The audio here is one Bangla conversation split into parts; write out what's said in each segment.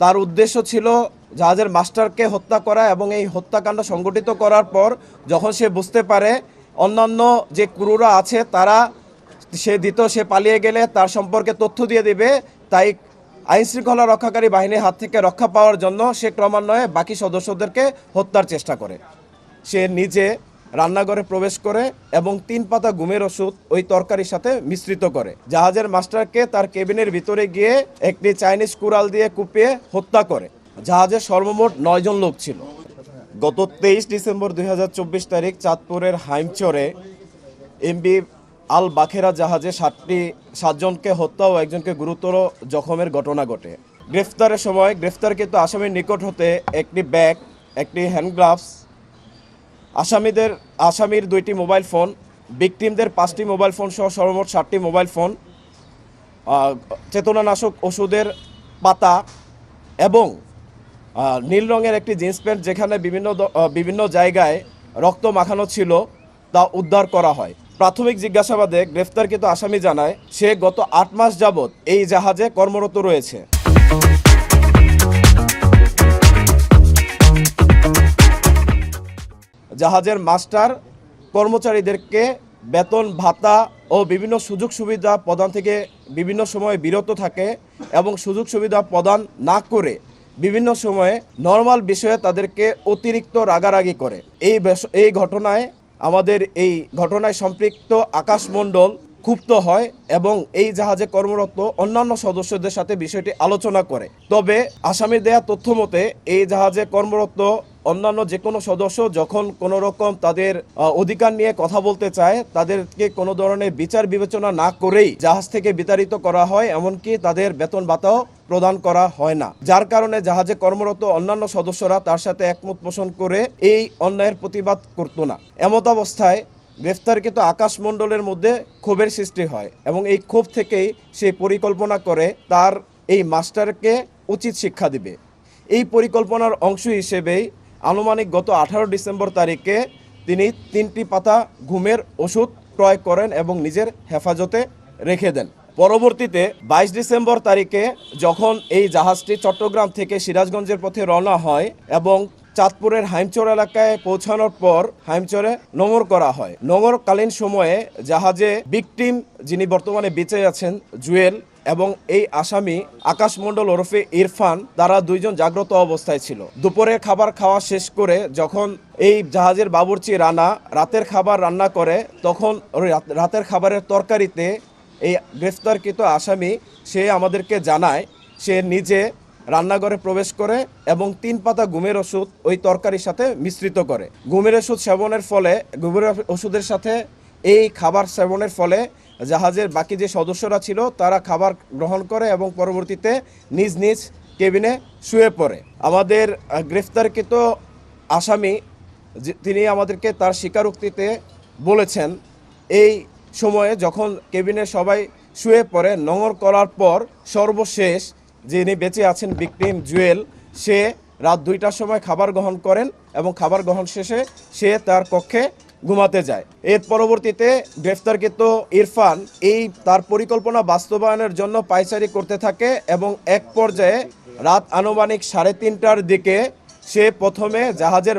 তার উদ্দেশ্য ছিল জাহাজের মাস্টারকে হত্যা করা এবং এই হত্যাকাণ্ড সংগঠিত করার পর যখন সে বুঝতে পারে অন্যান্য যে ক্রুরা আছে তারা সে পালিয়ে গেলে তার সম্পর্কে তথ্য দিয়ে দিবে, তাই আইনশৃঙ্খলা রক্ষাকারী বাহিনীর হাত থেকে রক্ষা পাওয়ার জন্য সে ক্রমান্বয়ে বাকি সদস্যদেরকে হত্যার চেষ্টা করে। সে নিজে রান্নাঘরে প্রবেশ করে এবং 3 পাতা ঘুমের ওষুধ ওই তরকারির সাথে মিশ্রিত করে। জাহাজের মাস্টারকে তার কেবিনের ভিতরে গিয়ে একটি চাইনিজ কুড়াল দিয়ে কুপিয়ে হত্যা করে। জাহাজের সর্বমোট 9 জন লোক ছিল। গত 23 ডিসেম্বর 2024 তারিখ চাঁদপুরের হাইমচরে এমবি আল বাখেরা জাহাজে 7 জনকে হত্যা ও একজনকে গুরুতর জখমের ঘটনা ঘটে। গ্রেফতারের সময় গ্রেফতারকৃত আসামির নিকট হতে একটি ব্যাগ, একটি হ্যান্ড গ্লাভস, আসামির 2টি মোবাইল ফোন, ভিকটিমদের 5টি মোবাইল ফোন সহ সর্বমোট 7টি মোবাইল ফোন, চেতনানাশক ওষুধের পাতা এবং নীল রঙের একটি জিন্স প্যান্ট যেখানে বিভিন্ন জায়গায় রক্ত মাখানো ছিল তা উদ্ধার করা হয়। প্রাথমিক জিজ্ঞাসাবাদে গ্রেফতারকৃত আসামি জানায় সে গত 8 মাস যাবৎ এই জাহাজে কর্মরত রয়েছে। জাহাজের মাস্টার কর্মচারীদেরকে বেতন ভাতা ও বিভিন্ন সুযোগ সুবিধা প্রদান থেকে বিভিন্ন সময়ে বিরত থাকে এবং সুযোগ সুবিধা প্রদান না করে বিভিন্ন সময়ে নর্মাল বিষয়ে তাদেরকে অতিরিক্ত রাগারাগি করে। এই ঘটনায় সম্পৃক্ত আকাশ মণ্ডল ক্ষুব্ধ হয় এবং এই জাহাজে কর্মরত অন্যান্য সদস্যদের সাথে বিষয়টি আলোচনা করে। তবে আসামির দেয়া তথ্য মতে এই জাহাজে কর্মরত অন্যান্য যে কোনো সদস্য যখন কোনো রকম তাদের অধিকার নিয়ে কথা বলতে চায় তাদেরকে কোনো ধরনের বিচার বিবেচনা না করেই জাহাজ থেকে বিতাড়িত করা হয়, এমনকি তাদের বেতন ভাতাও প্রদান করা হয় না, যার কারণে জাহাজে কর্মরত অন্যান্য সদস্যরা তার সাথে একমত পোষণ করে এই অন্যায়ের প্রতিবাদ করত না। এমত অবস্থায় গ্রেফতারকৃত আকাশ মণ্ডলের মধ্যে ক্ষোভের সৃষ্টি হয় এবং এই ক্ষোভ থেকেই সে পরিকল্পনা করে তার এই মাস্টারকে উচিত শিক্ষা দিবে। এই পরিকল্পনার অংশ হিসেবেই আনুমানিক গত 18 ডিসেম্বর তারিখে তিনি 3টি পাতা ঘুমের ওষুধ ক্রয় করেন এবং নিজের হেফাজতে রেখে দেন। পরবর্তীতে 22 ডিসেম্বর তারিখে যখন এই জাহাজটি চট্টগ্রাম থেকে সিরাজগঞ্জের পথে রওনা হয় এবং চাঁদপুরের হাইমচর এলাকায় পৌঁছানোর পর হাইমচরে নোঙর করা হয়। নোঙরকালীন সময়ে জাহাজে ভিকটিম যিনি বর্তমানে বেঁচে আছেন জুয়েল এবং এই আসামি আকাশ মণ্ডল ওরফে ইরফান, তারা 2 জন জাগ্রত অবস্থায় ছিল। দুপুরের খাবার খাওয়া শেষ করে যখন এই জাহাজের বাবুর্চি রানা রাতের খাবার রান্না করে তখন রাতের খাবারের তরকারিতে এই গ্রেফতারকৃত আসামি সে আমাদেরকে জানায় সে নিজে রান্নাঘরে প্রবেশ করে এবং 3 পাতা ঘুমের ওষুধ ওই তরকারির সাথে মিশ্রিত করে। ঘুমের ওষুধের সাথে এই খাবার সেবনের ফলে জাহাজের বাকি যে সদস্যরা ছিল তারা খাবার গ্রহণ করে এবং পরবর্তীতে নিজ নিজ কেবিনে শুয়ে পড়ে। আমাদের গ্রেফতারকৃত আসামি তিনি আমাদেরকে তার স্বীকারোক্তিতে বলেছেন এই সময়ে যখন কেবিনে সবাই শুয়ে পড়ে নোঙর করার পর সর্বশেষ যিনি বেঁচে আছেন ভিকটিম জুয়েল, সে রাত 2টার সময় খাবার গ্রহণ করেন এবং খাবার গ্রহণ শেষে সে তার কক্ষে ঘুমাতে যায়। এর পরবর্তীতে গ্রেফতারকৃত ইরফান তার পরিকল্পনা বাস্তবায়নের জন্য পায়চারি করতে থাকে এবং এক পর্যায়ে রাত আনুমানিক 3:30টার দিকে সে প্রথমে জাহাজের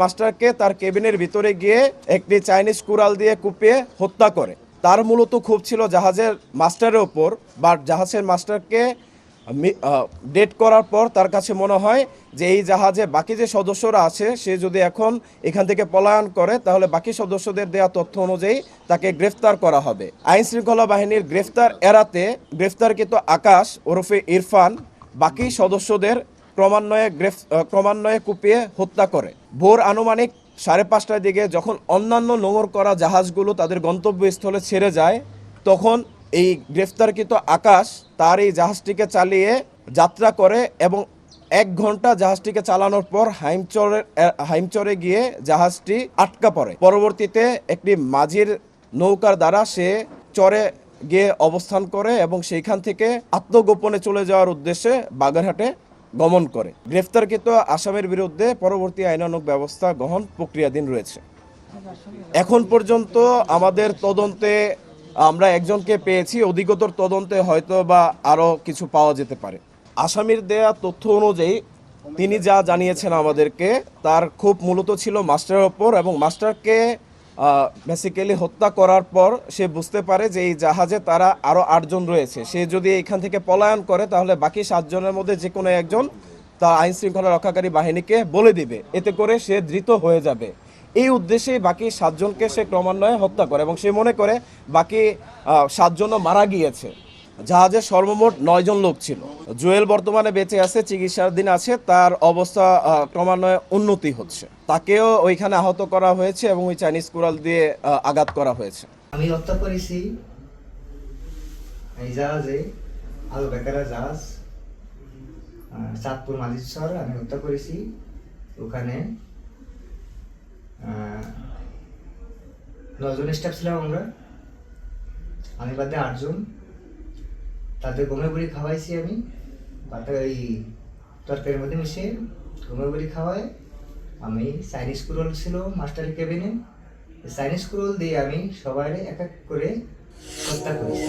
মাস্টারকে তার কেবিনের ভিতরে গিয়ে একটি চাইনিজ কুড়াল দিয়ে কুপিয়ে হত্যা করে। তার মূলত ক্ষোভ ছিল জাহাজের মাস্টারের ওপর, বা জাহাজের মাস্টারকে ডেট করার পর তার কাছে মনে হয় যে এই জাহাজে বাকি যে সদস্যরা আছে সে যদি এখন এখান থেকে পলায়ন করে তাহলে বাকি সদস্যদের দেওয়া তথ্য অনুযায়ী তাকে গ্রেফতার করা হবে। আইনশৃঙ্খলা বাহিনীর গ্রেফতার এড়াতে গ্রেফতারকৃত আকাশ ওরফে ইরফান বাকি সদস্যদের ক্রমান্বয়ে কুপিয়ে হত্যা করে। ভোর আনুমানিক 5:30টার দিকে যখন অন্যান্য নোঙর করা জাহাজগুলো তাদের গন্তব্যস্থলে ছেড়ে যায় তখন এই গ্রেফতারকৃত আকাশ তার এই জাহাজটিকে চালিয়ে যাত্রা করে এবং 1 ঘন্টা জাহাজটিকে চালানোর পর হাইমচরে গিয়ে জাহাজটি আটকা পড়ে। পরবর্তীতে একটি মাঝির নৌকার দ্বারা সে চরে গিয়ে অবস্থান করে এবং সেইখান থেকে আত্মগোপনে চলে যাওয়ার উদ্দেশ্যে বাগেরহাটে গমন করে। গ্রেফতারকৃত আসামির বিরুদ্ধে পরবর্তী আইনানুগ ব্যবস্থা গ্রহণ প্রক্রিয়াধীন রয়েছে। এখন পর্যন্ত আমাদের তদন্তে আমরা একজনকে পেয়েছি, অধিকতর তদন্তে হয়তো বা আরও কিছু পাওয়া যেতে পারে। আসামির দেয়া তথ্য অনুযায়ী তিনি যা জানিয়েছেন আমাদেরকে, তার খুব মূলত ছিল মাস্টারের ওপর, এবং মাস্টারকে বেসিক্যালি হত্যা করার পর সে বুঝতে পারে যে এই জাহাজে তারা আরও 8 জন রয়েছে। সে যদি এখান থেকে পলায়ন করে তাহলে বাকি 7 জনের মধ্যে যে কোনো একজন তার আইন শৃঙ্খলা রক্ষাকারী বাহিনীকে বলে দিবে, এতে করে সে ধৃত হয়ে যাবে। এই উদ্দেশ্যেই বাকি 7 জনকে সে ক্রমান্বয়ে হত্যা করে, এবং সে মনে করে বাকি 7 জনও মারা গিয়েছে। জাহাজে সর্বমোট 9 জন লোক ছিল। জুয়েল বর্তমানে বেঁচে আছে, চিকিৎসাধীন আছে, তার অবস্থা ক্রমান্বয়ে উন্নতি হচ্ছে। তাকেও ওইখানে আহত করা হয়েছে এবং ওই চাইনিজ কুড়াল দিয়ে আঘাত করা হয়েছে। আমি হত্যা করেছি এই জাহাজে, আল বেকারা জাহাজ, চাঁদপুর মালিশ্বর আমি হত্যা করেছি। ওখানে 9 জন স্টাফ ছিলাম আমরা, আমি বাদে 8 জন। তাদের গমের বড়ি খাওয়াইছি আমি, বাদে ওই তরকারির মধ্যে মিশিয়ে গমের বড়ি খাওয়াই। আমি চাইনিজ কুরল ছিল মাস্টারের কেবিনে, চাইনিজ কুরল দিয়ে আমি সবাই এক এক করে হত্যা করেছি।